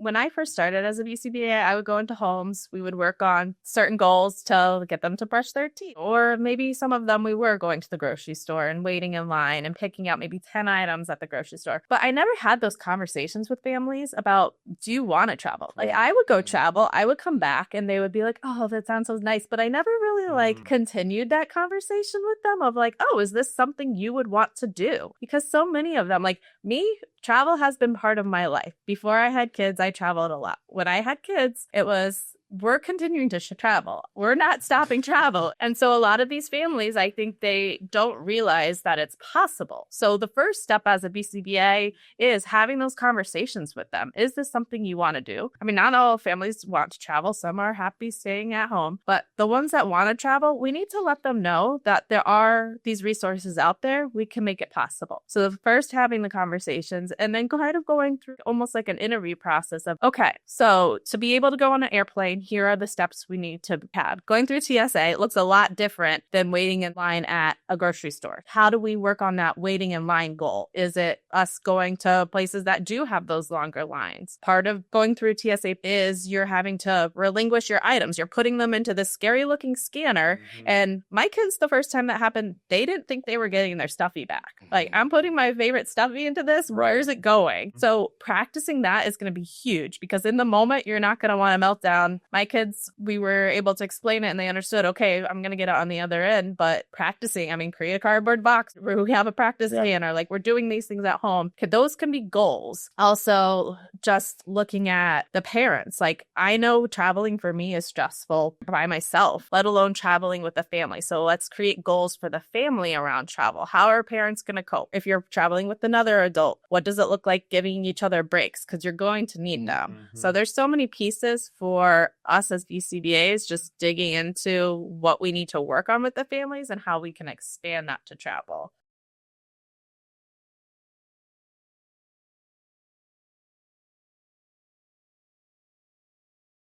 when I first started as a BCBA, I would go into homes. We would work on certain goals to get them to brush their teeth. Or maybe some of them we were going to the grocery store and waiting in line and picking out maybe 10 items at the grocery store. But I never had those conversations with families about, do you want to travel? Like I would go travel, I would come back and they would be like, oh, that sounds so nice. But I never really like continued that conversation with them of like, oh, is this something you would want to do? Because so many of them, like me, travel has been part of my life. Before I had kids, I traveled a lot. When I had kids, it was we're continuing to travel. We're not stopping travel. And so a lot of these families, I think they don't realize that it's possible. So the first step as a BCBA is having those conversations with them. Is this something you want to do? I mean, not all families want to travel. Some are happy staying at home. But the ones that want to travel, we need to let them know that there are these resources out there. We can make it possible. So the first having the conversations and then kind of going through almost like an interview process of, okay, so to be able to go on an airplane, here are the steps we need to have. Going through TSA, it looks a lot different than waiting in line at a grocery store. How do we work on that waiting in line goal? Is it us going to places that do have those longer lines? Part of going through TSA is you're having to relinquish your items. You're putting them into this scary looking scanner. And my kids, the first time that happened, they didn't think they were getting their stuffy back. Like, I'm putting my favorite stuffy into this. Where's it going? So practicing that is going to be huge because in the moment, you're not going to want to melt down. My kids, we were able to explain it and they understood, okay, I'm going to get it on the other end. But practicing, I mean, create a cardboard box where we have a practice scanner, like we're doing these things at home. Those can be goals. Also, just looking at the parents. Like, I know traveling for me is stressful by myself, let alone traveling with a family. So let's create goals for the family around travel. How are parents going to cope? If you're traveling with another adult, what does it look like giving each other breaks? Because you're going to need them. So there's so many pieces for us as BCBAs, just digging into what we need to work on with the families and how we can expand that to travel.